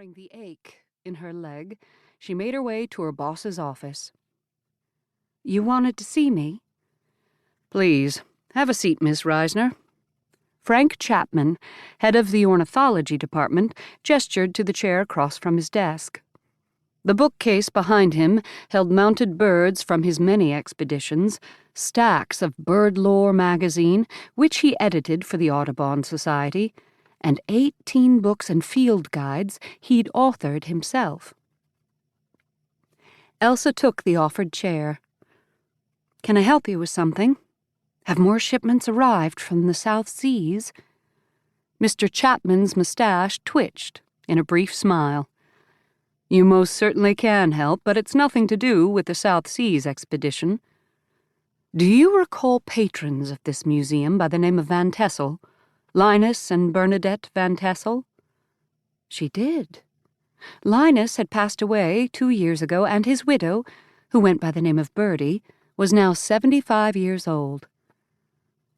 Ignoring the ache in her leg, she made her way to her boss's office. "You wanted to see me?" "Please, have a seat, Miss Reisner." Frank Chapman, head of the ornithology department, gestured to the chair across from his desk. The bookcase behind him held mounted birds from his many expeditions, stacks of Bird Lore magazine, which he edited for the Audubon Society, and 18 books and field guides he'd authored himself. Elsa took the offered chair. "Can I help you with something? Have more shipments arrived from the South Seas?" Mr. Chapman's mustache twitched in a brief smile. "You most certainly can help, but it's nothing to do with the South Seas expedition. Do you recall patrons of this museum by the name of Van Tessel, Linus and Bernadette Van Tessel?" She did. Linus had passed away 2 years ago, and his widow, who went by the name of Birdie, was now 75 years old.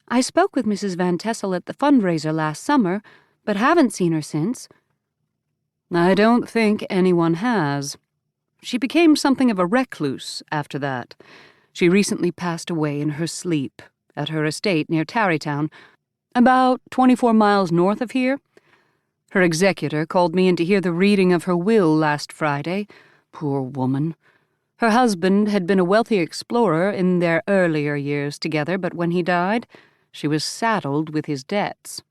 "I spoke with Mrs. Van Tessel at the fundraiser last summer, but haven't seen her since." "I don't think anyone has. She became something of a recluse after that. She recently passed away in her sleep at her estate near Tarrytown, about 24 miles north of here. Her executor called me in to hear the reading of her will last Friday. Poor woman. Her husband had been a wealthy explorer in their earlier years together, but when he died, she was saddled with his debts.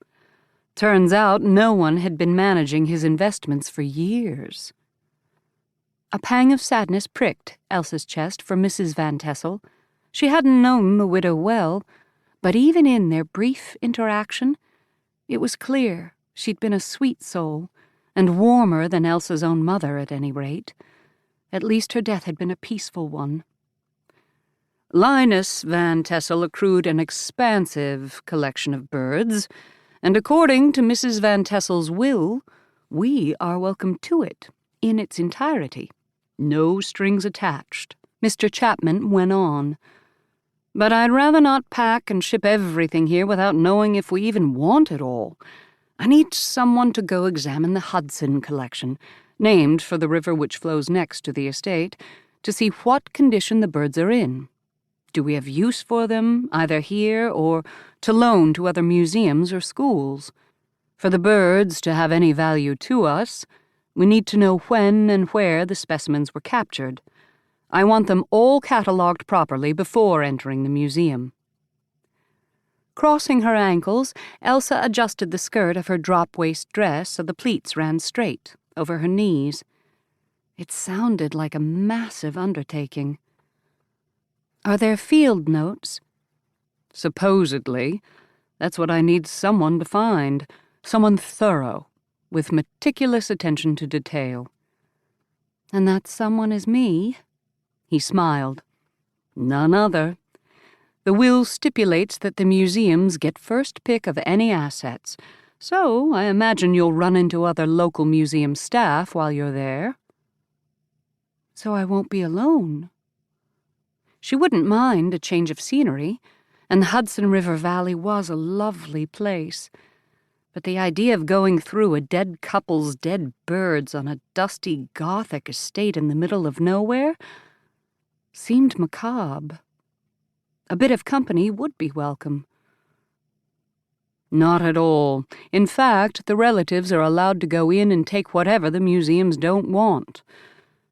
Turns out no one had been managing his investments for years." A pang of sadness pricked Elsa's chest for Mrs. Van Tessel. She hadn't known the widow well, but even in their brief interaction, it was clear she'd been a sweet soul, and warmer than Elsa's own mother at any rate. At least her death had been a peaceful one. Linus Van Tessel accrued an expansive collection of birds, and according to Mrs. Van Tessel's will, we are welcome to it in its entirety. No strings attached, Mr. Chapman went on. "But I'd rather not pack and ship everything here without knowing if we even want it all. I need someone to go examine the Hudson collection, named for the river which flows next to the estate, to see what condition the birds are in. Do we have use for them, either here or to loan to other museums or schools? For the birds to have any value to us, we need to know when and where the specimens were captured. I want them all catalogued properly before entering the museum." Crossing her ankles, Elsa adjusted the skirt of her drop-waist dress so the pleats ran straight over her knees. It sounded like a massive undertaking. "Are there field notes?" "Supposedly. That's what I need someone to find. Someone thorough, with meticulous attention to detail." "And that someone is me?" He smiled. "None other. The will stipulates that the museums get first pick of any assets, so I imagine you'll run into other local museum staff while you're there." "So I won't be alone?" She wouldn't mind a change of scenery, and the Hudson River Valley was a lovely place. But the idea of going through a dead couple's dead birds on a dusty Gothic estate in the middle of nowhere seemed macabre. A bit of company would be welcome. "Not at all. In fact, the relatives are allowed to go in and take whatever the museums don't want.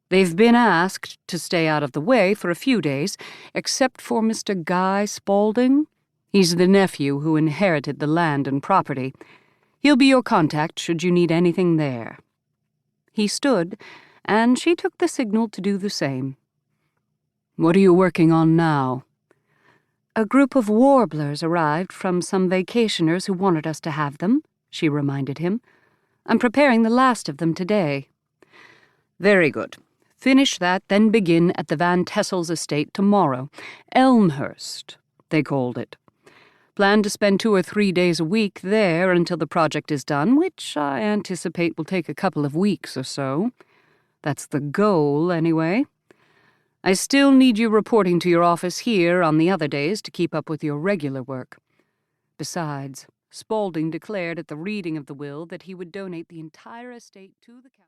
They've been asked to stay out of the way for a few days, except for Mr. Guy Spaulding. He's the nephew who inherited the land and property. He'll be your contact should you need anything there." He stood, and she took the signal to do the same. "What are you working on now?" "A group of warblers arrived from some vacationers who wanted us to have them," she reminded him. "I'm preparing the last of them today." "Very good. Finish that, then begin at the Van Tessel's estate tomorrow. Elmhurst, they called it. Plan to spend 2 or 3 days a week there until the project is done, which I anticipate will take a couple of weeks or so. That's the goal, anyway. I still need you reporting to your office here on the other days to keep up with your regular work. Besides, Spaulding declared at the reading of the will that he would donate the entire estate to the county.